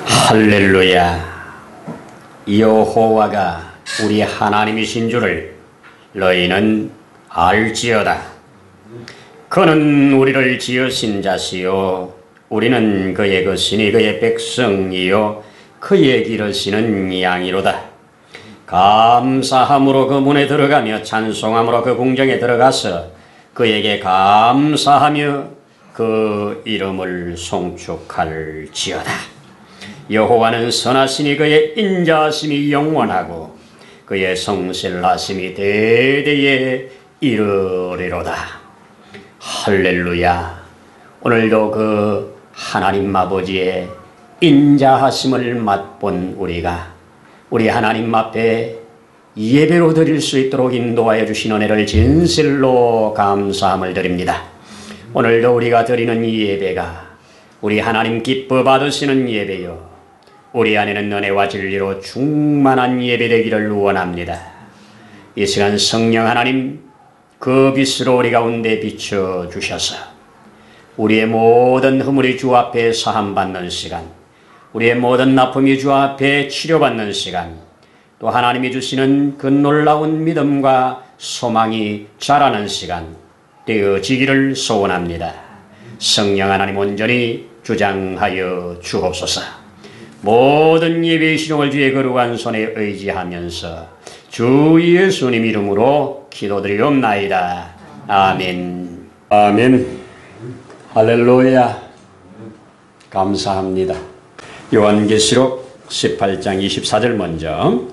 할렐루야. 여호와가 우리 하나님이신 줄을 너희는 알지어다. 그는 우리를 지으신 자시요 우리는 그의 것이니 그의 백성이요 그의 기르시는 양이로다. 감사함으로 그 문에 들어가며 찬송함으로 그 궁정에 들어가서 그에게 감사하며 그 이름을 송축할지어다. 여호와는 선하시니 그의 인자하심이 영원하고 그의 성실하심이 대대에 이르리로다. 할렐루야. 오늘도 그 하나님 아버지의 인자하심을 맛본 우리가 우리 하나님 앞에 예배로 드릴 수 있도록 인도하여 주신 은혜를 진실로 감사함을 드립니다. 오늘도 우리가 드리는 이 예배가 우리 하나님 기뻐 받으시는 예배요 우리 안에는 은혜와 진리로 충만한 예배 되기를 원합니다. 이 시간 성령 하나님 그 빛으로 우리 가운데 비춰주셔서 우리의 모든 허물이 주 앞에 사함받는 시간, 우리의 모든 아픔이 주 앞에 치료받는 시간, 또 하나님이 주시는 그 놀라운 믿음과 소망이 자라는 시간 되어지기를 소원합니다. 성령 하나님 온전히 주장하여 주옵소서. 모든 예배의 시종을 주의 거룩한 손에 의지하면서 주 예수님 이름으로 기도드리옵나이다. 아멘. 아멘. 할렐루야. 감사합니다. 요한계시록 18장 24절 먼저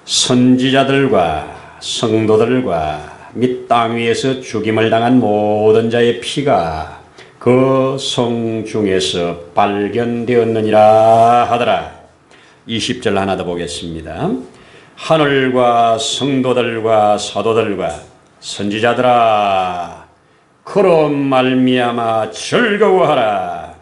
선지자들과 성도들과 및 땅 위에서 죽임을 당한 모든 자의 피가 그 성 중에서 발견되었느니라 하더라. 20절 하나 더 보겠습니다. 하늘과 성도들과 사도들과 선지자들아 그로 말미암아 즐거워하라.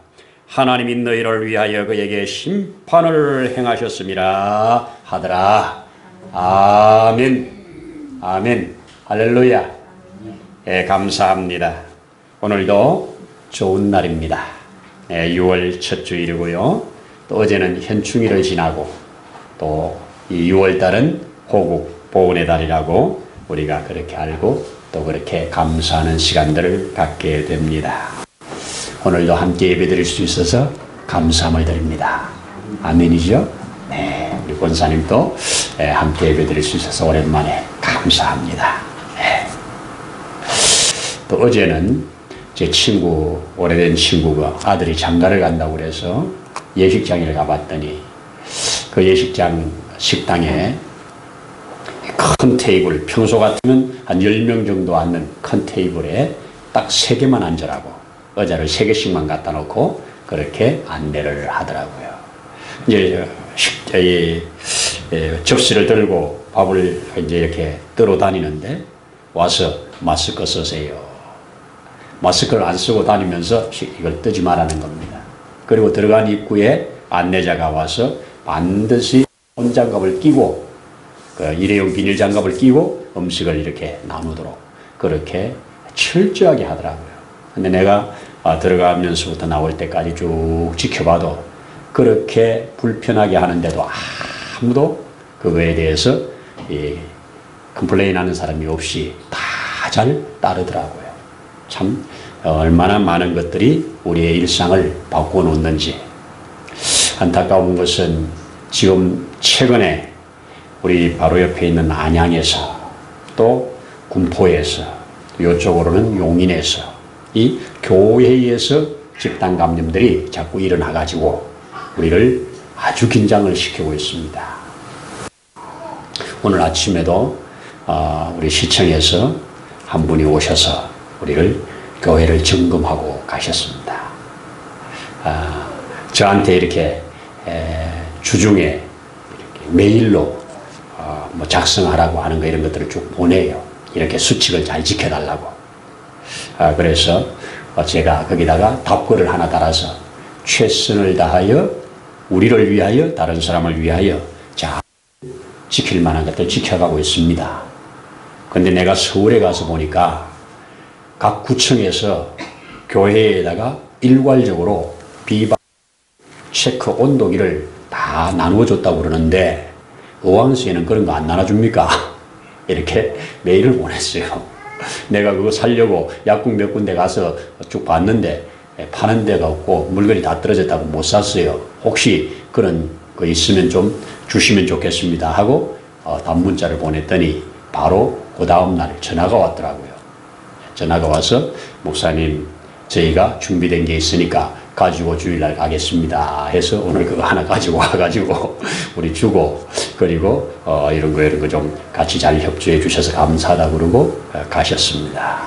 하나님이 너희를 위하여 그에게 심판을 행하셨음이라 하더라. 아멘. 아멘. 할렐루야. 예, 감사합니다. 오늘도 좋은 날입니다. 6월 첫 주일이고요. 또 어제는 현충일을 지나고 또 이 6월달은 호국 보훈의 달이라고 우리가 그렇게 알고 또 그렇게 감사하는 시간들을 갖게 됩니다. 오늘도 함께 예배드릴 수 있어서 감사함을 드립니다. 아멘이죠? 네, 우리 권사님도 함께 예배드릴 수 있어서 오랜만에 감사합니다. 네. 또 어제는 제 친구, 오래된 친구가 아들이 장가를 간다고 그래서 예식장에 가봤더니 그 예식장 식당에 큰 테이블, 평소 같으면 한 10명 정도 앉는 큰 테이블에 딱 3개만 앉으라고 의자를 3개씩만 갖다 놓고 그렇게 안내를 하더라고요. 이제 접시를 들고 밥을 이제 이렇게 들어 다니는데 와서 마스크 쓰세요. 마스크를 안 쓰고 다니면서 이걸 뜨지 말라는 겁니다. 그리고 들어간 입구에 안내자가 와서 반드시 손장갑을 끼고 그 일회용 비닐 장갑을 끼고 음식을 이렇게 나누도록 그렇게 철저하게 하더라고요. 근데 내가 들어가면서부터 나올 때까지 쭉 지켜봐도 그렇게 불편하게 하는데도 아무도 그거에 대해서 컴플레인 하는 사람이 없이 다 잘 따르더라고요. 참 얼마나 많은 것들이 우리의 일상을 바꿔놓는지. 안타까운 것은 지금 최근에 우리 바로 옆에 있는 안양에서 또 군포에서 이쪽으로는 용인에서 이 교회에서 집단 감염들이 자꾸 일어나가지고 우리를 아주 긴장을 시키고 있습니다. 오늘 아침에도 우리 시청에서 한 분이 오셔서 우리를 교회를 점검하고 가셨습니다. 저한테 이렇게 주중에 이렇게 메일로 뭐 작성하라고 하는 거 이런 것들을 쭉 보내요. 이렇게 수칙을 잘 지켜달라고. 그래서 제가 거기다가 답글을 하나 달아서 최선을 다하여 우리를 위하여 다른 사람을 위하여 잘 지킬 만한 것들 지켜가고 있습니다. 근데 내가 서울에 가서 보니까 각 구청에서 교회에다가 일괄적으로 비방 체크 온도기를 다 나누어줬다고 그러는데 의왕수에는 그런 거 안 나눠줍니까? 이렇게 메일을 보냈어요. 내가 그거 살려고 약국 몇 군데 가서 쭉 봤는데 파는 데가 없고 물건이 다 떨어졌다고 못 샀어요. 혹시 그런 거 있으면 좀 주시면 좋겠습니다 하고 단문자를 보냈더니 바로 그 다음날 전화가 왔더라고요. 전화가 와서 목사님 저희가 준비된 게 있으니까 가지고 주일날 가겠습니다 해서 오늘 그거 하나 가지고 와가지고 우리 주고 그리고 이런 거 좀 같이 잘 협조해 주셔서 감사하다 그러고 가셨습니다.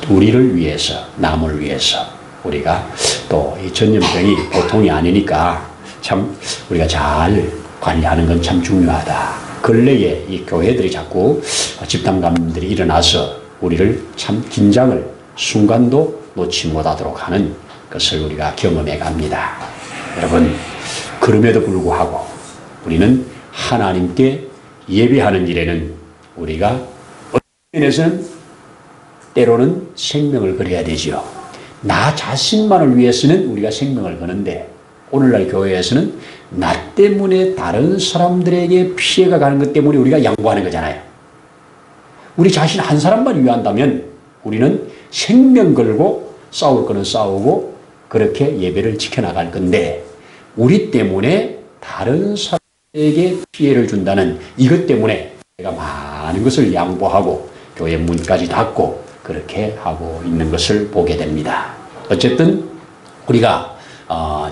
우리를 위해서 남을 위해서 우리가 또 이 전염병이 보통이 아니니까 참 우리가 잘 관리하는 건 참 중요하다. 근래에 이 교회들이 자꾸 집단 감염들이 일어나서 우리를 참 긴장을 순간도 놓지 못하도록 하는 것을 우리가 경험해 갑니다. 여러분, 그럼에도 불구하고 우리는 하나님께 예배하는 일에는 우리가 어떤 면에서는 때로는 생명을 걸어야 되죠. 나 자신만을 위해서는 우리가 생명을 거는데 오늘날 교회에서는 나 때문에 다른 사람들에게 피해가 가는 것 때문에 우리가 양보하는 거잖아요. 우리 자신 한 사람만 위한다면 우리는 생명 걸고 싸울 거는 싸우고 그렇게 예배를 지켜나갈 건데 우리 때문에 다른 사람에게 피해를 준다는 이것 때문에 내가 많은 것을 양보하고 교회 문까지 닫고 그렇게 하고 있는 것을 보게 됩니다. 어쨌든 우리가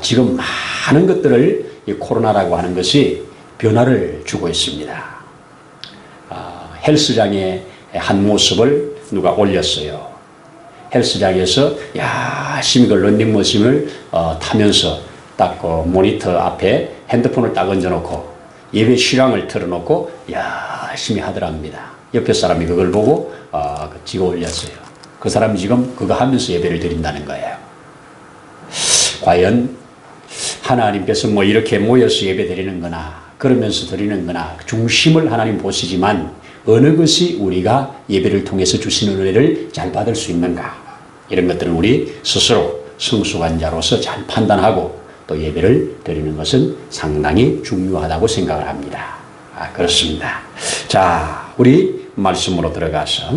지금 많은 것들을 이 코로나라고 하는 것이 변화를 주고 있습니다. 헬스장의 한 모습을 누가 올렸어요. 헬스장에서 열심히 그 런닝머신을 타면서 딱 그 모니터 앞에 핸드폰을 딱 얹어놓고 예배 실황을 틀어놓고 열심히 하더랍니다. 옆에 사람이 그걸 보고 찍어 올렸어요. 그 사람이 지금 그거 하면서 예배를 드린다는 거예요. 과연 하나님께서 뭐 이렇게 모여서 예배 드리는 거나 그러면서 드리는 거나 중심을 하나님 보시지만 어느 것이 우리가 예배를 통해서 주시는 은혜를 잘 받을 수 있는가 이런 것들은 우리 스스로 성숙한 자로서 잘 판단하고 또 예배를 드리는 것은 상당히 중요하다고 생각을 합니다. 그렇습니다. 자, 우리 말씀으로 들어가서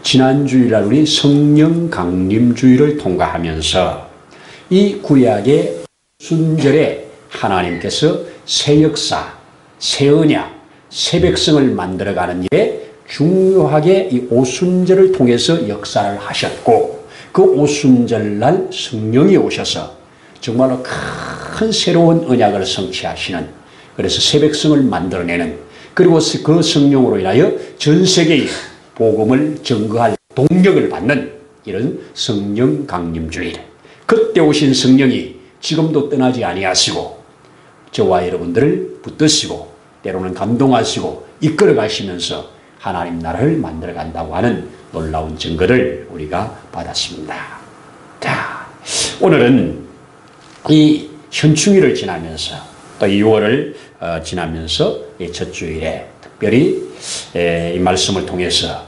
지난 주일날 우리 성령 강림 주일을 통과하면서 이 구약의 순절에 하나님께서 새 역사, 새 언약, 새 백성을 만들어가는 일에 중요하게 이 오순절을 통해서 역사를 하셨고 그 오순절날 성령이 오셔서 정말로 큰 새로운 언약을 성취하시는 그래서 새 백성을 만들어내는 그리고 그 성령으로 인하여 전 세계의 복음을 증거할 동력을 받는 이런 성령 강림주일. 그때 오신 성령이 지금도 떠나지 아니하시고 저와 여러분들을 붙드시고 때로는 감동하시고 이끌어 가시면서 하나님 나라를 만들어 간다고 하는 놀라운 증거를 우리가 받았습니다. 자, 오늘은 이 현충일을 지나면서 또 2월을 지나면서 이 첫 주일에 특별히 이 말씀을 통해서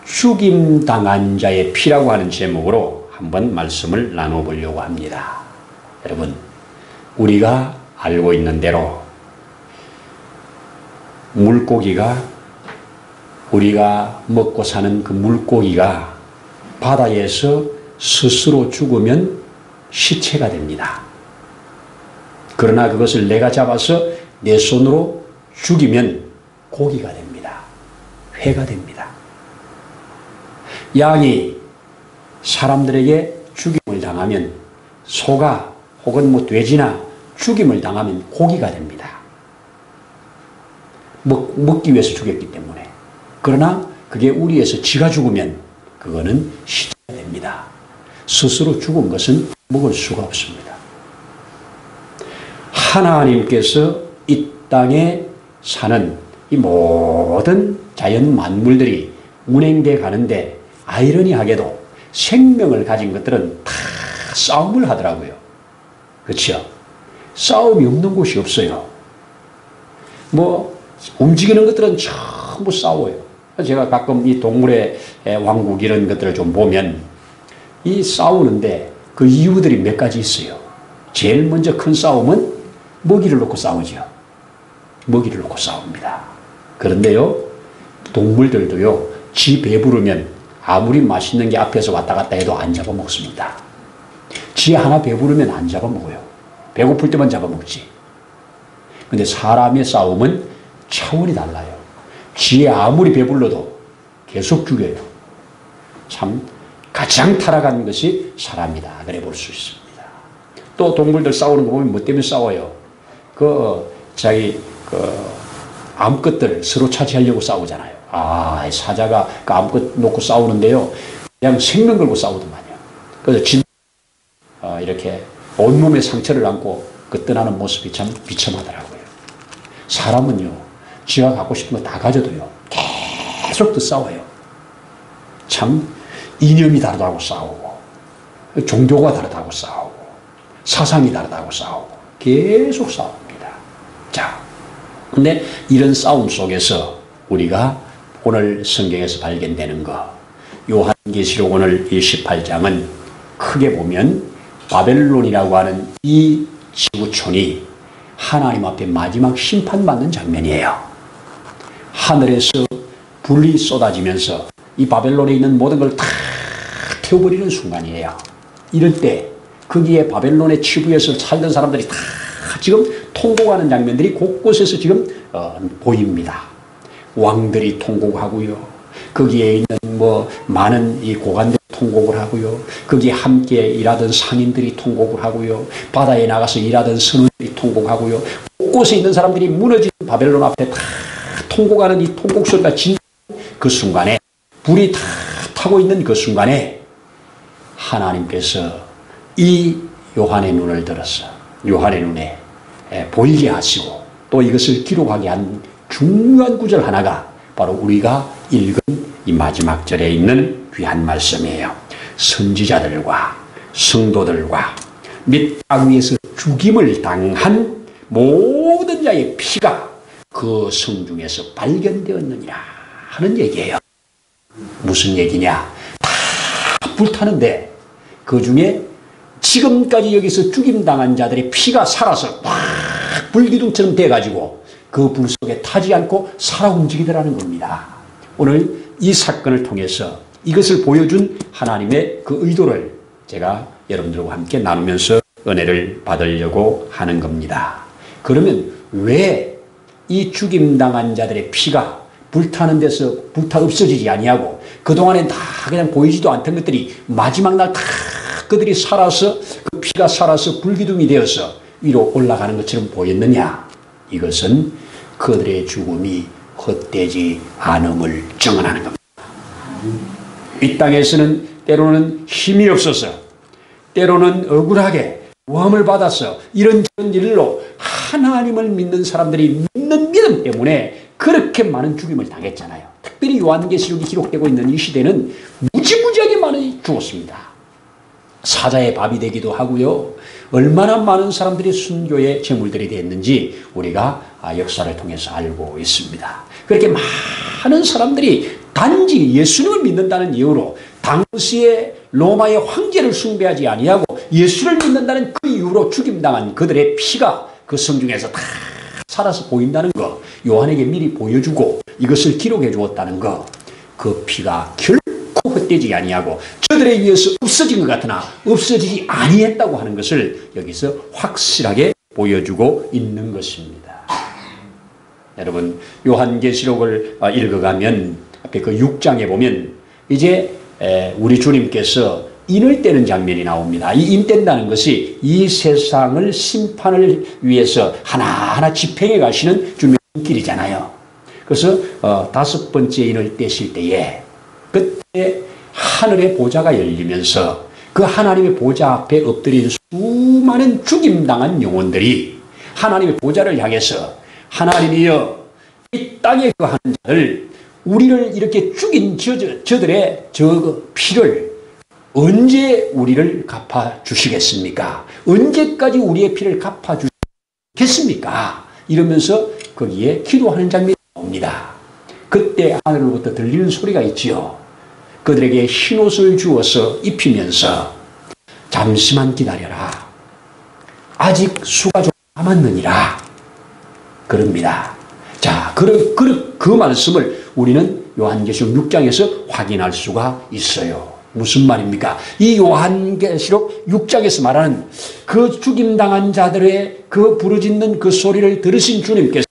죽임당한 자의 피라고 하는 제목으로 한번 말씀을 나눠보려고 합니다. 여러분, 우리가 알고 있는 대로 물고기가 우리가 먹고 사는 그 물고기가 바다에서 스스로 죽으면 시체가 됩니다. 그러나 그것을 내가 잡아서 내 손으로 죽이면 고기가 됩니다. 회가 됩니다. 양이 사람들에게 죽임을 당하면 소가 혹은 뭐 돼지나 죽임을 당하면 고기가 됩니다. 먹기 위해서 죽였기 때문에. 그러나 그게 우리에서 지가 죽으면 그거는 시체가 됩니다. 스스로 죽은 것은 먹을 수가 없습니다. 하나님께서 이 땅에 사는 이 모든 자연 만물들이 운행돼 가는데 아이러니하게도 생명을 가진 것들은 다 싸움을 하더라고요. 그렇죠? 싸움이 없는 곳이 없어요. 뭐 움직이는 것들은 전부 싸워요. 제가 가끔 이 동물의 왕국 이런 것들을 좀 보면 이 싸우는데 그 이유들이 몇 가지 있어요. 제일 먼저 큰 싸움은 먹이를 놓고 싸우죠. 먹이를 놓고 싸웁니다. 그런데요, 동물들도요, 지 배부르면 아무리 맛있는 게 앞에서 왔다 갔다 해도 안 잡아먹습니다. 지 하나 배부르면 안 잡아먹어요. 배고플 때만 잡아먹지. 근데 사람의 싸움은 차원이 달라요. 지에 아무리 배불러도 계속 죽여요. 참 가장 타락한 것이 사람이다, 그래 볼 수 있습니다. 또 동물들 싸우는 거 보면 뭐 때문에 싸워요? 암컷들 서로 차지하려고 싸우잖아요. 사자가 그 암컷 놓고 싸우는데요, 그냥 생명 걸고 싸우더만요. 그래서 이렇게 온몸에 상처를 안고 떠나는 모습이 참 비참하더라고요. 사람은요, 지가 갖고 싶은 거 다 가져도요, 계속 또 싸워요. 참 이념이 다르다고 싸우고, 종교가 다르다고 싸우고, 사상이 다르다고 싸우고, 계속 싸웁니다. 자, 근데 이런 싸움 속에서 우리가 오늘 성경에서 발견되는 거, 요한계시록 오늘 28장은 크게 보면 바벨론이라고 하는 이 지구촌이 하나님 앞에 마지막 심판받는 장면이에요. 하늘에서 불이 쏟아지면서 이 바벨론에 있는 모든 걸 다 태워버리는 순간이에요. 이럴 때 거기에 바벨론의 치부에서 살던 사람들이 다 지금 통곡하는 장면들이 곳곳에서 지금 보입니다. 왕들이 통곡하고요, 거기에 있는 많은 이 고관들이 통곡을 하고요, 거기에 함께 일하던 상인들이 통곡을 하고요, 바다에 나가서 일하던 선원들이 통곡하고요, 곳곳에 있는 사람들이 무너진 바벨론 앞에 다 통곡하는 이 통곡 소리가 진 그 순간에, 불이 다 타고 있는 그 순간에 하나님께서 이 요한의 눈을 들어서 요한의 눈에 보이게 하시고 또 이것을 기록하게 한 중요한 구절 하나가 바로 우리가 읽은 이 마지막 절에 있는 귀한 말씀이에요. 선지자들과 성도들과 및 땅 위에서 죽임을 당한 모든 자의 피가 그 성중에서 발견되었느니라 하는 얘기예요. 무슨 얘기냐? 다 불타는데 그 중에 지금까지 여기서 죽임당한 자들의 피가 살아서 막 불기둥처럼 돼가지고 그 불 속에 타지 않고 살아 움직이더라는 겁니다. 오늘 이 사건을 통해서 이것을 보여준 하나님의 그 의도를 제가 여러분들과 함께 나누면서 은혜를 받으려고 하는 겁니다. 그러면 왜 이 죽임당한 자들의 피가 불타는 데서 불타 없어지지 아니하고 그동안엔 다 그냥 보이지도 않던 것들이 마지막 날 다 그들이 살아서 그 피가 살아서 불기둥이 되어서 위로 올라가는 것처럼 보였느냐? 이것은 그들의 죽음이 헛되지 않음을 증언하는 겁니다. 이 땅에서는 때로는 힘이 없어서, 때로는 억울하게 모함을 받아서 이런 일로 하나님을 믿는 사람들이 믿는 믿음 때문에 그렇게 많은 죽임을 당했잖아요. 특별히 요한계시록이 기록되고 있는 이 시대는 무지무지하게 많이 죽었습니다. 사자의 밥이 되기도 하고요. 얼마나 많은 사람들이 순교의 제물들이 됐는지 우리가 역사를 통해서 알고 있습니다. 그렇게 많은 사람들이 단지 예수님을 믿는다는 이유로 당시에 로마의 황제를 숭배하지 아니하고 예수를 믿는다는 그 이유로 죽임당한 그들의 피가 그 성중에서 다 살아서 보인다는 거, 요한에게 미리 보여주고 이것을 기록해 주었다는 거, 그 피가 결코 헛되지 아니하고 저들에 의해서 없어진 것 같으나 없어지지 아니했다고 하는 것을 여기서 확실하게 보여주고 있는 것입니다. 여러분, 요한계시록을 읽어가면 앞에 그 6장에 보면 이제 우리 주님께서 인을 떼는 장면이 나옵니다. 이 인 뗀다는 것이 이 세상을 심판을 위해서 하나하나 집행해 가시는 주님의 길이잖아요. 그래서 5번째 인을 떼실 때에 그때 하늘의 보좌가 열리면서 그 하나님의 보좌 앞에 엎드린 수많은 죽임당한 영혼들이 하나님의 보좌를 향해서 하나님이여 이 땅에 거하는 자들, 우리를 이렇게 죽인 저들의 저 피를 언제 우리를 갚아주시겠습니까? 언제까지 우리의 피를 갚아주시겠습니까? 이러면서 거기에 기도하는 장면이 나옵니다. 그때 하늘로부터 들리는 소리가 있지요. 그들에게 흰옷을 주어서 입히면서 잠시만 기다려라. 아직 수가 좀 남았느니라 그럽니다. 자, 그 말씀을 우리는 요한계시록 6장에서 확인할 수가 있어요. 무슨 말입니까? 이 요한계시록 6장에서 말하는 그 죽임당한 자들의 그 부르짖는 그 소리를 들으신 주님께서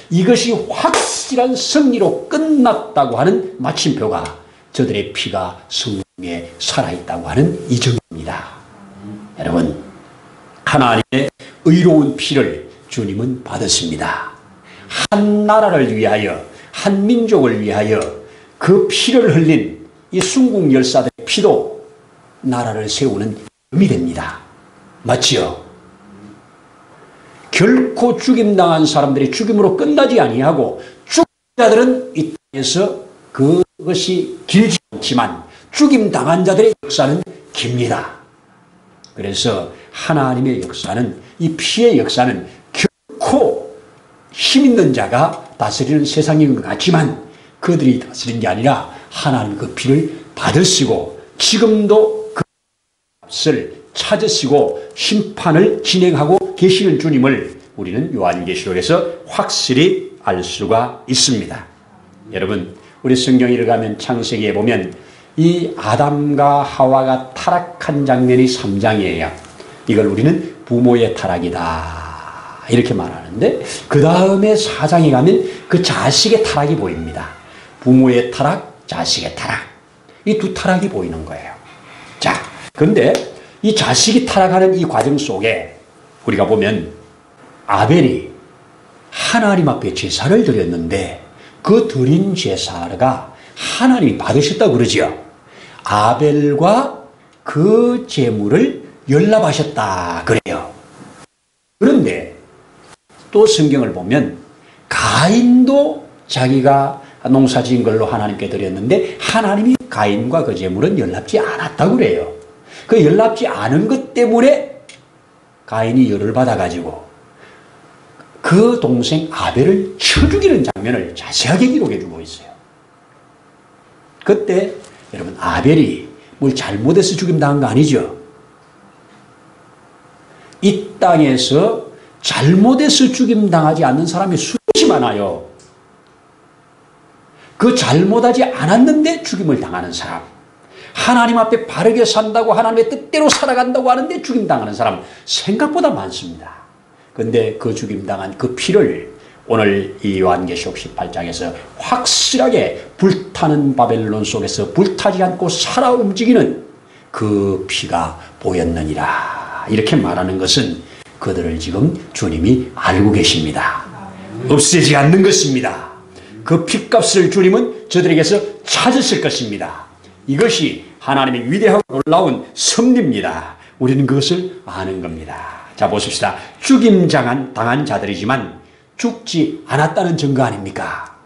이것이 확실한 승리로 끝났다고 하는 마침표가 저들의 피가 성령에 살아있다고 하는 이정입니다. 여러분, 하나님의 의로운 피를 주님은 받았습니다. 한 나라를 위하여, 한 민족을 위하여 그 피를 흘린 이 순국 열사들의 피도 나라를 세우는 힘이 됩니다. 맞지요? 결코 죽임당한 사람들이 죽임으로 끝나지 아니하고 죽은 자들은 이 땅에서 그것이 길지 않지만 죽임당한 자들의 역사는 깁니다. 그래서 하나님의 역사는, 이 피의 역사는 결코 힘있는 자가 다스리는 세상인 것 같지만 그들이 다스린 게 아니라 하나님 그 피를 받으시고 지금도 그 값을 찾으시고 심판을 진행하고 계시는 주님을 우리는 요한계시록에서 확실히 알 수가 있습니다. 여러분, 우리 성경에 가면 창세기에 보면 이 아담과 하와가 타락한 장면이 3장이에요. 이걸 우리는 부모의 타락이다 이렇게 말하는데, 그 다음에 4장에 가면 그 자식의 타락이 보입니다. 부모의 타락, 자식의 타락, 이 두 타락이 보이는 거예요. 자, 그런데 이 자식이 타락하는 이 과정 속에 우리가 보면 아벨이 하나님 앞에 제사를 드렸는데 그 드린 제사가 하나님이 받으셨다고 그러지요. 아벨과 그 제물을 연락하셨다 그래요. 그런데 또 성경을 보면 가인도 자기가 농사 지은 걸로 하나님께 드렸는데 하나님이 가인과 그 제물은 연락지 않았다고 그래요. 그 연락지 않은 것 때문에 가인이 열을 받아가지고 그 동생 아벨을 쳐 죽이는 장면을 자세하게 기록해 주고 있어요. 그때 여러분, 아벨이 뭘 잘못해서 죽임당한 거 아니죠? 이 땅에서 잘못해서 죽임당하지 않는 사람이 수없이 많아요. 그 잘못하지 않았는데 죽임을 당하는 사람, 하나님 앞에 바르게 산다고 하나님의 뜻대로 살아간다고 하는데 죽임당하는 사람 생각보다 많습니다. 그런데 그 죽임당한 그 피를 오늘 이 요한계시록 18장에서 확실하게 불타는 바벨론 속에서 불타지 않고 살아 움직이는 그 피가 보였느니라 이렇게 말하는 것은 그들을 지금 주님이 알고 계십니다. 없애지 않는 것입니다. 그 핏값을 주님은 저들에게서 찾으실 것입니다. 이것이 하나님의 위대하고 놀라운 섭리입니다. 우리는 그것을 아는 겁니다. 자, 보십시다. 죽임당한 자들이지만 죽지 않았다는 증거 아닙니까?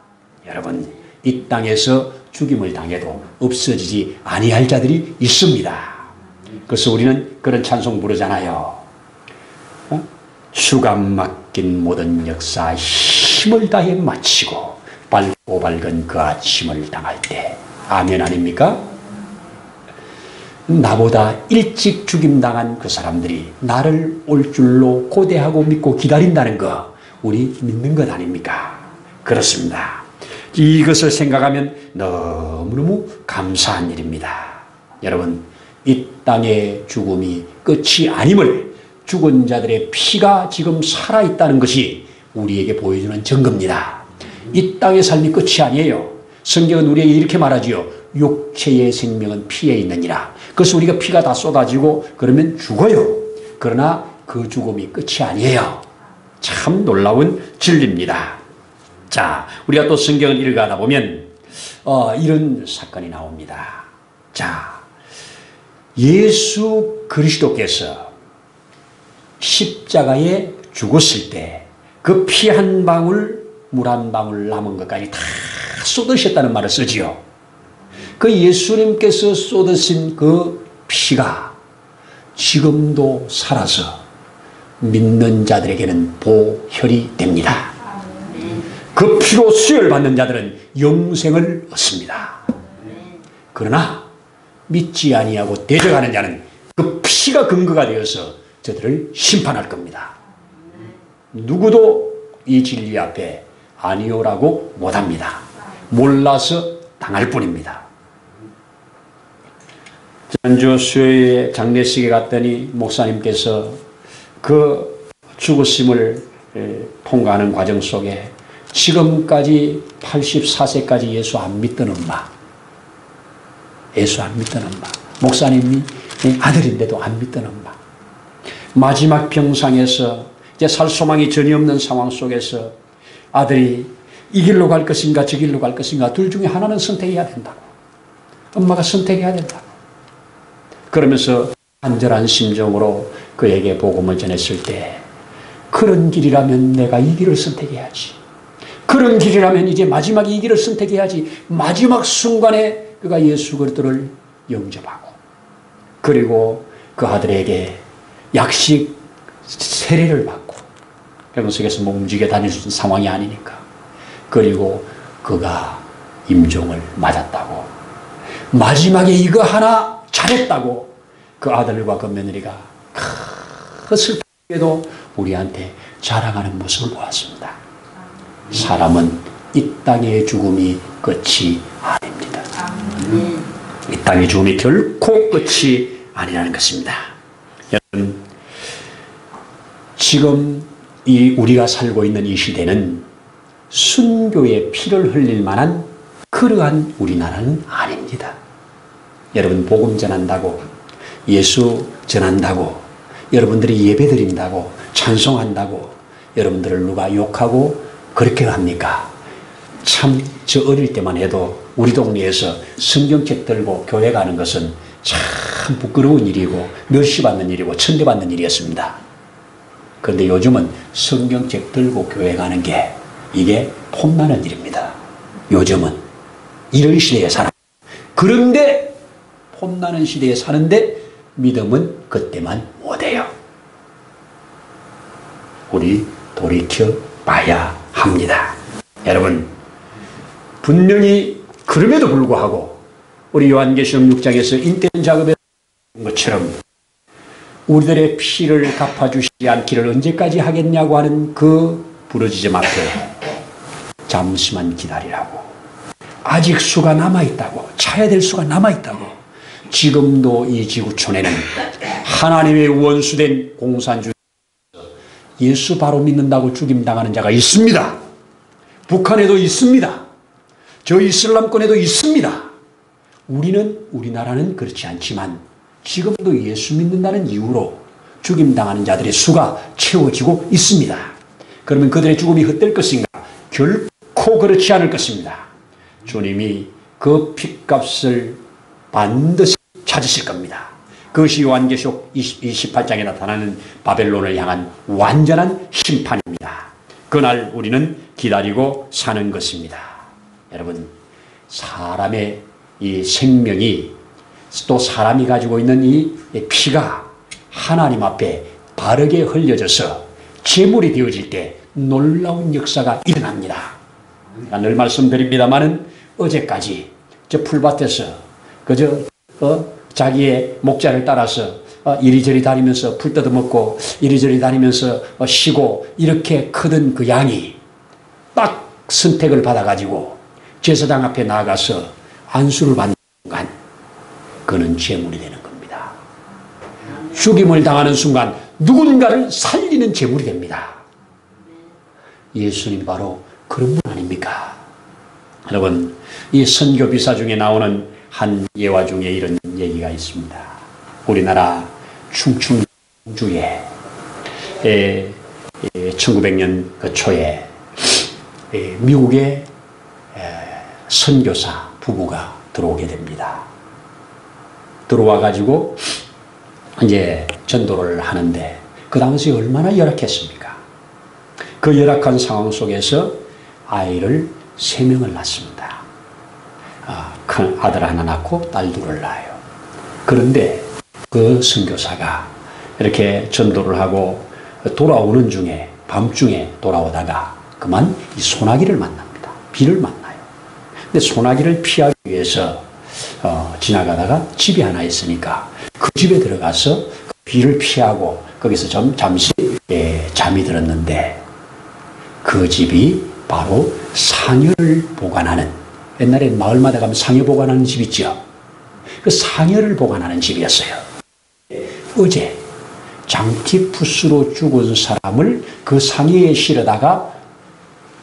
여러분, 이 땅에서 죽임을 당해도 없어지지 아니할 자들이 있습니다. 그래서 우리는 그런 찬송 부르잖아요. 주가 맡긴 모든 역사 힘을 다해 마치고 밝고 밝은 그 아침을 당할 때. 아멘 아닙니까? 나보다 일찍 죽임당한 그 사람들이 나를 올 줄로 고대하고 믿고 기다린다는 거 우리 믿는 것 아닙니까? 그렇습니다. 이것을 생각하면 너무너무 감사한 일입니다. 여러분, 이 땅의 죽음이 끝이 아님을 죽은 자들의 피가 지금 살아있다는 것이 우리에게 보여주는 증거입니다. 이 땅의 삶이 끝이 아니에요. 성경은 우리에게 이렇게 말하지요. 육체의 생명은 피에 있느니라. 그래서 우리가 피가 다 쏟아지고 그러면 죽어요. 그러나 그 죽음이 끝이 아니에요. 참 놀라운 진리입니다. 자, 우리가 또 성경을 읽어가다 보면 이런 사건이 나옵니다. 자, 예수 그리스도께서 십자가에 죽었을 때 그 피 한 방울, 물 한 방울 남은 것까지 다 쏟으셨다는 말을 쓰지요. 그 예수님께서 쏟으신 그 피가 지금도 살아서 믿는 자들에게는 보혈이 됩니다. 그 피로 수혈받는 자들은 영생을 얻습니다. 그러나 믿지 아니하고 대적하는 자는 그 피가 근거가 되어서 저들을 심판할 겁니다. 누구도 이 진리 앞에 아니오라고 못합니다. 몰라서 당할 뿐입니다. 지난주 수요일에 장례식에 갔더니 목사님께서 그 죽으심을 통과하는 과정 속에 지금까지 84세까지 예수 안 믿던 엄마, 예수 안 믿던 엄마, 목사님이 아들인데도 안 믿던 엄마, 마지막 병상에서 이제 살 소망이 전혀 없는 상황 속에서 아들이 이 길로 갈 것인가 저 길로 갈 것인가 둘 중에 하나는 선택해야 된다고, 엄마가 선택해야 된다고 그러면서 간절한 심정으로 그에게 복음을 전했을 때, 그런 길이라면 내가 이 길을 선택해야지, 그런 길이라면 이제 마지막 이 길을 선택해야지, 마지막 순간에 그가 예수 그리스도를 영접하고, 그리고 그 아들에게 약식 세례를 받고, 병석에서 뭐 움직여 다닐 수 있는 상황이 아니니까, 그리고 그가 임종을 맞았다고, 마지막에 이거 하나 잘했다고 그 아들과 그 며느리가 큰 슬픔에도 우리한테 자랑하는 모습을 보았습니다. 사람은 이 땅의 죽음이 끝이 아닙니다. 이 땅의 죽음이 결코 끝이 아니라는 것입니다. 여러분, 지금 우리가 살고 있는 이 시대는 순교의 피를 흘릴 만한 그러한 우리나라는 아닙니다. 여러분, 복음 전한다고, 예수 전한다고, 여러분들이 예배 드린다고, 찬송한다고 여러분들을 누가 욕하고 그렇게 합니까? 참, 저 어릴 때만 해도 우리 동네에서 성경책 들고 교회 가는 것은 참 부끄러운 일이고 멸시받는 일이고 천대받는 일이었습니다. 그런데 요즘은 성경책 들고 교회 가는 게 이게 폼나는 일입니다. 요즘은 이런 시대에 살아. 그런데 폼나는 시대에 사는데 믿음은 그때만 못해요. 우리 돌이켜 봐야 합니다. 여러분, 분명히 그럼에도 불구하고 우리 요한계시록 6장에서 인된 작업에 한 것처럼 우리들의 피를 갚아주시지 않기를 언제까지 하겠냐고 하는 그 부르짖음 앞에 잠시만 기다리라고, 아직 수가 남아있다고, 차야 될 수가 남아있다고. 지금도 이 지구촌에는 하나님의 원수된 공산주의 예수 바로 믿는다고 죽임당하는 자가 있습니다. 북한에도 있습니다. 저 이슬람권에도 있습니다. 우리나라는 그렇지 않지만 지금도 예수 믿는다는 이유로 죽임당하는 자들의 수가 채워지고 있습니다. 그러면 그들의 죽음이 헛될 것인가? 결코 그렇지 않을 것입니다. 주님이 그 핏값을 반드시 찾으실 겁니다. 그것이 요한계시록 28장에 나타나는 바벨론을 향한 완전한 심판입니다. 그날 우리는 기다리고 사는 것입니다. 여러분, 사람의 이 생명이, 또 사람이 가지고 있는 이 피가 하나님 앞에 바르게 흘려져서 제물이 되어질 때 놀라운 역사가 일어납니다. 제가 늘 말씀드립니다마는 어제까지 저 풀밭에서 그저 자기의 목자를 따라서 이리저리 다니면서 풀 뜯어먹고 이리저리 다니면서 쉬고 이렇게 크던 그 양이 딱 선택을 받아가지고 제사장 앞에 나가서 안수를 받는 순간 그는 제물이 되는 겁니다. 죽임을 당하는 순간 누군가를 살리는 제물이 됩니다. 예수님 바로 그런 분 아닙니까? 여러분, 이 선교비사 중에 나오는 한 예화 중에 이런 얘기가 있습니다. 우리나라 충청주에 1900년 그 초에 미국의 선교사 부부가 들어오게 됩니다. 들어와 가지고 이제 전도를 하는데 그 당시 얼마나 열악했습니까? 그 열악한 상황 속에서 아이를 3명을 낳습니다. 큰 아들 하나 낳고 딸 둘을 낳아요. 그런데 그 선교사가 이렇게 전도를 하고 돌아오는 중에, 밤중에 돌아오다가 그만 이 소나기를 만납니다. 비를 만나요. 근데 소나기를 피하기 위해서 지나가다가 집이 하나 있으니까 그 집에 들어가서 비를 피하고 거기서 잠시 잠이 들었는데 그 집이 바로 상여를 보관하는, 옛날에 마을마다 가면 상여 보관하는 집 있죠. 그 상여를 보관하는 집이었어요. 어제 장티푸스로 죽은 사람을 그 상여에 실어다가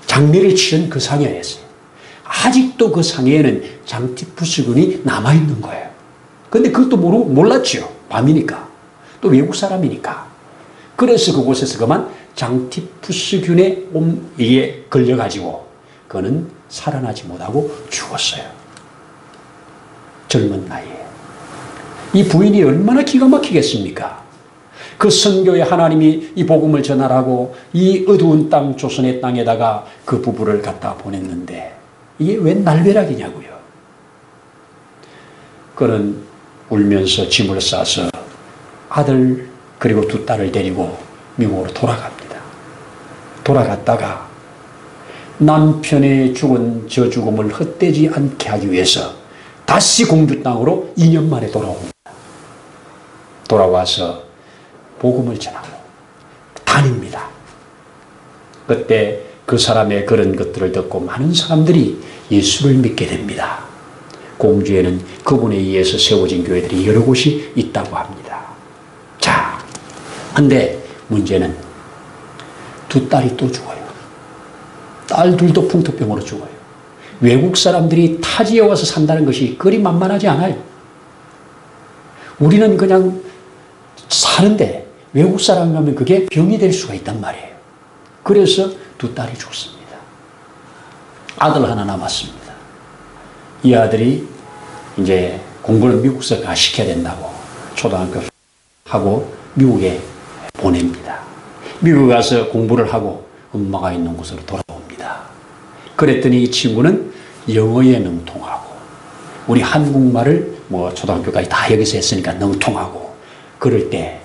장례를 치른 그 상여였어요. 아직도 그 상여에는 장티푸스군이 남아있는 거예요. 근데 그것도 몰랐죠. 밤이니까. 또 외국 사람이니까. 그래서 그곳에서 그만 장티푸스균에 이게 걸려가지고 그는 살아나지 못하고 죽었어요. 젊은 나이에. 이 부인이 얼마나 기가 막히겠습니까? 그 선교에 하나님이 이 복음을 전하라고 이 어두운 땅, 조선의 땅에다가 그 부부를 갖다 보냈는데 이게 웬 날벼락이냐고요. 그는 울면서 짐을 싸서 아들 그리고 두 딸을 데리고 미국으로 돌아갑니다. 돌아갔다가 남편의 죽은 저 죽음을 헛되지 않게 하기 위해서 다시 공주 땅으로 2년 만에 돌아옵니다. 돌아와서 복음을 전하고 다닙니다. 그때 그 사람의 그런 것들을 듣고 많은 사람들이 예수를 믿게 됩니다. 공주에는 그분에 의해서 세워진 교회들이 여러 곳이 있다고 합니다. 자, 근데 문제는 두 딸이 또 죽어요. 딸 둘도 풍토병으로 죽어요. 외국 사람들이 타지에 와서 산다는 것이 그리 만만하지 않아요. 우리는 그냥 사는데 외국 사람이 하면 그게 병이 될 수가 있단 말이에요. 그래서 두 딸이 죽습니다. 아들 하나 남았습니다. 이 아들이 이제 공부를 미국서 시켜야 된다고 초등학교 하고 미국에 보냅니다. 미국 가서 공부를 하고 엄마가 있는 곳으로 돌아옵니다. 그랬더니 이 친구는 영어에 능통하고 우리 한국말을 초등학교까지 다 여기서 했으니까 능통하고 그럴 때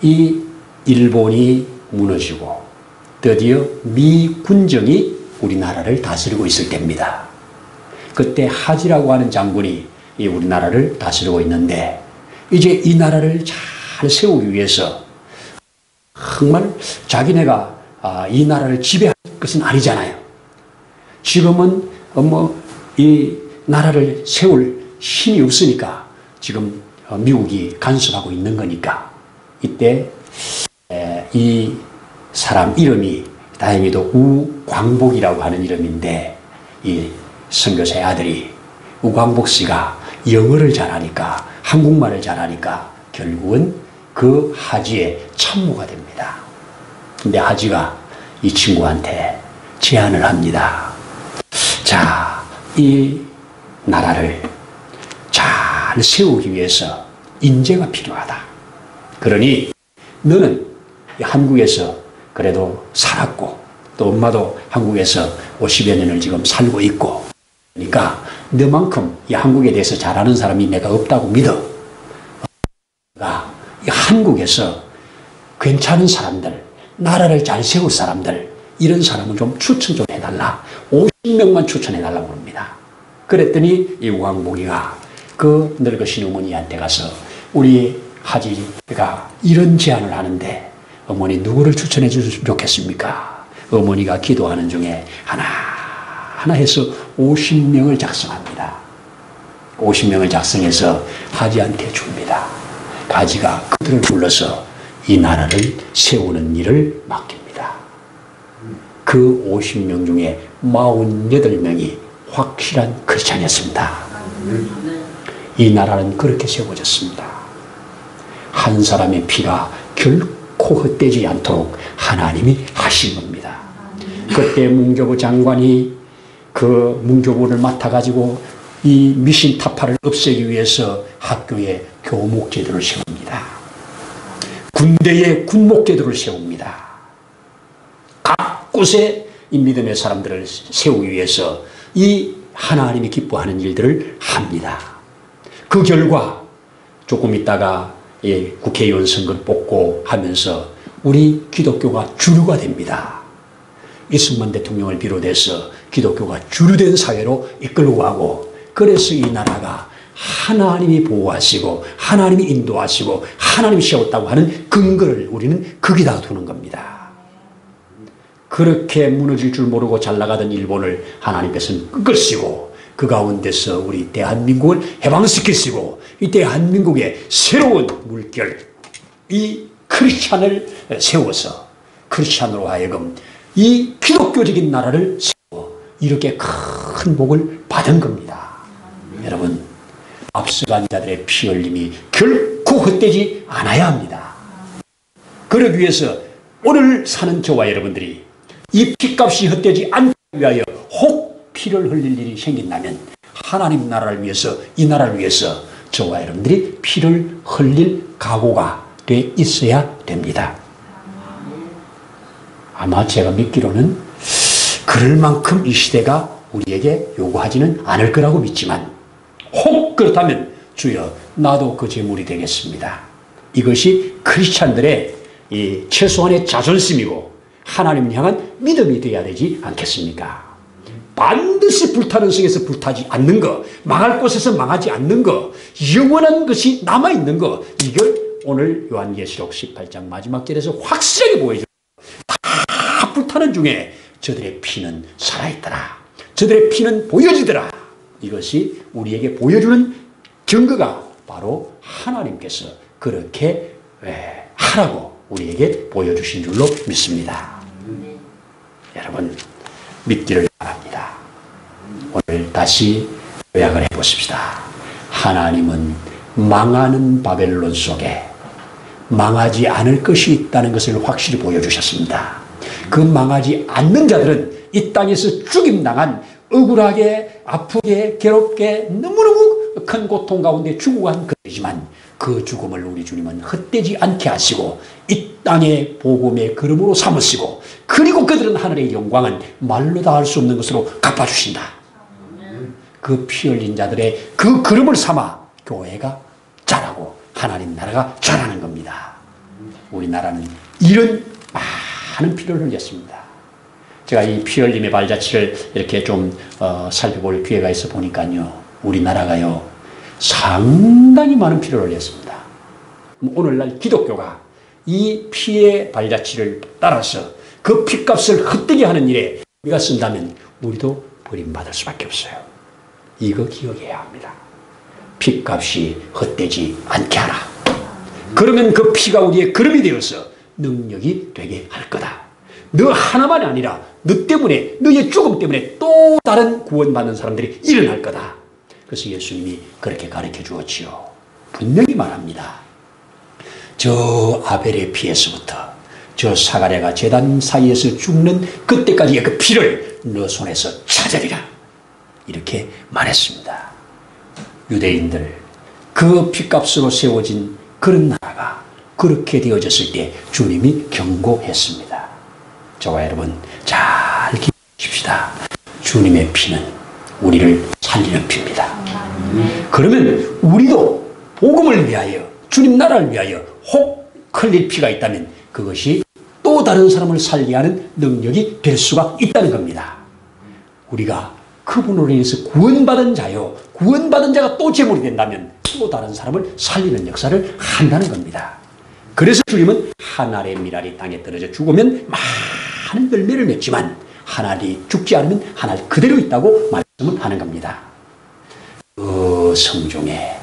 이 일본이 무너지고 드디어 미 군정이 우리나라를 다스리고 있을 때입니다. 그때 하지라고 하는 장군이 이 우리나라를 다스리고 있는데 이제 이 나라를 잘 세우기 위해서 정말 자기네가 이 나라를 지배할 것은 아니잖아요. 지금은 이 나라를 세울 힘이 없으니까 지금 미국이 간섭하고 있는 거니까 이때 이 사람 이름이 다행히도 우광복이라고 하는 이름인데 이 선교사의 아들이 우광복 씨가 영어를 잘하니까 한국말을 잘하니까 결국은 그 하지에 참모가 됩니다. 근데 하지가 이 친구한테 제안을 합니다. 자, 이 나라를 잘 세우기 위해서 인재가 필요하다. 그러니 너는 한국에서 그래도 살았고 또 엄마도 한국에서 50여 년을 지금 살고 있고 그러니까 너만큼 이 한국에 대해서 잘 아는 사람이 내가 없다고 믿어. 이 한국에서 괜찮은 사람들, 나라를 잘 세울 사람들 이런 사람은 좀 추천 좀 해달라. 50명만 추천해달라고 합니다. 그랬더니 이 우광복이가 그 늙으신 어머니한테 가서 우리 하지가 이런 제안을 하는데 어머니 누구를 추천해 주시면 좋겠습니까? 어머니가 기도하는 중에 하나 해서 50명을 작성합니다. 50명을 작성해서 하지한테 줍니다. 하지가 그들을 불러서 이 나라를 세우는 일을 맡깁니다. 그 50명 중에 48명이 확실한 크리스찬이었습니다. 이 나라는 그렇게 세워졌습니다. 한 사람의 피가 결코 헛되지 않도록 하나님이 하신 겁니다. 그때 문교부 장관이 그 문교부를 맡아가지고 이 미신타파를 없애기 위해서 학교에 교목제도를 세웁니다. 군대에 군목제도를 세웁니다. 각 곳에 이 믿음의 사람들을 세우기 위해서 이 하나님이 기뻐하는 일들을 합니다. 그 결과 조금 있다가 국회의원 선거를 뽑고 하면서 우리 기독교가 주류가 됩니다. 이승만 대통령을 비롯해서 기독교가 주류된 사회로 이끌고 가고 그래서 이 나라가 하나님이 보호하시고 하나님이 인도하시고 하나님이 세웠다고 하는 근거를 우리는 거기다 두는 겁니다. 그렇게 무너질 줄 모르고 잘 나가던 일본을 하나님께서는 끄시고 그 가운데서 우리 대한민국을 해방시키시고 이 대한민국의 새로운 물결, 이 크리스찬을 세워서 크리스찬으로 하여금 이 기독교적인 나라를 세워 이렇게 큰 복을 받은 겁니다. 여러분, 앞서간 자들의 피 흘림이 결코 헛되지 않아야 합니다. 그러기 위해서 오늘 사는 저와 여러분들이 이 피값이 헛되지 않기 위하여 혹 피를 흘릴 일이 생긴다면 하나님 나라를 위해서, 이 나라를 위해서 저와 여러분들이 피를 흘릴 각오가 돼 있어야 됩니다. 아마 제가 믿기로는 그럴 만큼 이 시대가 우리에게 요구하지는 않을 거라고 믿지만 혹 그렇다면 주여 나도 그 제물이 되겠습니다. 이것이 크리스찬들의 이 최소한의 자존심이고 하나님을 향한 믿음이 되어야 되지 않겠습니까? 반드시 불타는 성에서 불타지 않는 것, 망할 곳에서 망하지 않는 것, 영원한 것이 남아있는 것, 이걸 오늘 요한계시록 18장 마지막 절에서 확실하게 보여줘요. 다 불타는 중에 저들의 피는 살아있더라. 저들의 피는 보여지더라. 이것이 우리에게 보여주는 증거가 바로 하나님께서 그렇게 하라고 우리에게 보여주신 줄로 믿습니다. 여러분, 믿기를 바랍니다. 오늘 다시 요약을 해보십시다. 하나님은 망하는 바벨론 속에 망하지 않을 것이 있다는 것을 확실히 보여주셨습니다. 그 망하지 않는 자들은 이 땅에서 죽임당한 억울하게 아프게 괴롭게 너무너무 큰 고통 가운데 죽어간 그들이지만 그 죽음을 우리 주님은 헛되지 않게 하시고 이 땅의 복음의 걸음으로 삼으시고 그리고 그들은 하늘의 영광은 말로 다 할 수 없는 것으로 갚아주신다. 그 피 흘린 자들의 그 걸음을 삼아 교회가 자라고 하나님 나라가 자라는 겁니다. 우리나라는 이런 많은 피를 흘렸습니다. 제가 이 피 흘림의 발자취를 이렇게 좀 살펴볼 기회가 있어 보니까요, 우리나라가요 상당히 많은 피를 흘렸습니다. 오늘날 기독교가 이 피의 발자취를 따라서 그 피값을 헛되게 하는 일에 우리가 쓴다면 우리도 버림받을 수밖에 없어요. 이거 기억해야 합니다. 피값이 헛되지 않게 하라. 그러면 그 피가 우리의 걸음이 되어서 능력이 되게 할 거다. 너 하나만이 아니라 너 때문에, 너의 죽음 때문에 또 다른 구원받는 사람들이 일어날 거다. 그래서 예수님이 그렇게 가르쳐 주었지요. 분명히 말합니다. 저 아벨의 피에서부터 저 사가랴가 제단 사이에서 죽는 그때까지의 그 피를 너 손에서 찾으리라. 이렇게 말했습니다. 유대인들, 그 피값으로 세워진 그런 나라가 그렇게 되어졌을 때 주님이 경고했습니다. 저와 여러분 잘 기억하십시다. 주님의 피는 우리를 살리는 피입니다. 그러면 우리도 복음을 위하여, 주님 나라를 위하여 혹 흘릴 피가 있다면 그것이 또 다른 사람을 살게 하는 능력이 될 수가 있다는 겁니다. 우리가 그분으로 인해서 구원받은 자요, 구원받은 자가 또 제물이 된다면 또 다른 사람을 살리는 역사를 한다는 겁니다. 그래서 주님은 한 알의 밀알이 땅에 떨어져 죽으면 많은 열매를 맺지만 한 알이 죽지 않으면 한 알 그대로 있다고 말씀을 하는 겁니다. 그 성중에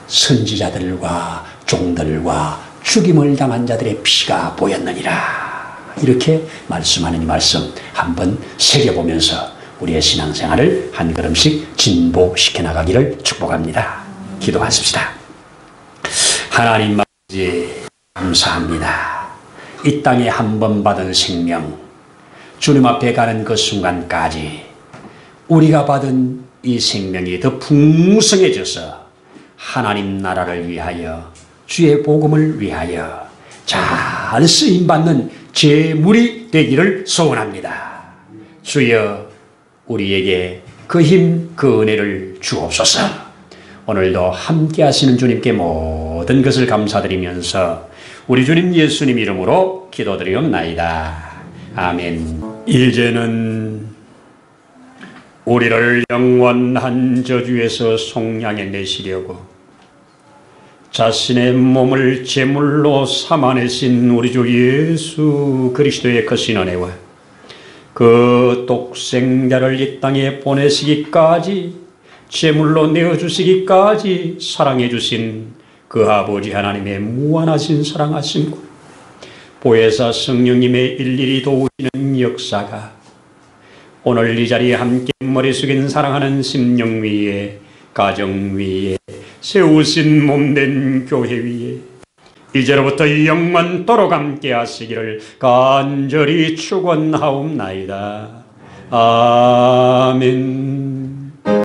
선지자들과 종들과 죽임을 당한 자들의 피가 보였느니라. 이렇게 말씀하는 이 말씀 한번 새겨보면서 우리의 신앙생활을 한 걸음씩 진보시켜 나가기를 축복합니다. 기도하십시다. 하나님 아버지 감사합니다. 이 땅에 한 번 받은 생명, 주님 앞에 가는 그 순간까지 우리가 받은 이 생명이 더 풍성해져서 하나님 나라를 위하여, 주의 복음을 위하여 잘 쓰임받는 제물이 되기를 소원합니다. 주여, 우리에게 그 힘, 그 은혜를 주옵소서. 오늘도 함께 하시는 주님께 모든 것을 감사드리면서 우리 주님 예수님 이름으로 기도드리옵나이다. 아멘. 이제는 우리를 영원한 저주에서 속량해 내시려고 자신의 몸을 제물로 삼아내신 우리 주 예수 그리스도의 크신 은혜와 그 독생자를 이 땅에 보내시기까지 제물로 내어주시기까지 사랑해 주신 그 아버지 하나님의 무한하신 사랑하심과 보혜사 성령님의 일일이 도우시는 역사가 오늘 이 자리에 함께 머리 숙인 사랑하는 심령 위에 가정 위에 세우신 몸된 교회 위에 이제로부터 영원토록 함께 하시기를 간절히 축원하옵나이다. 아멘.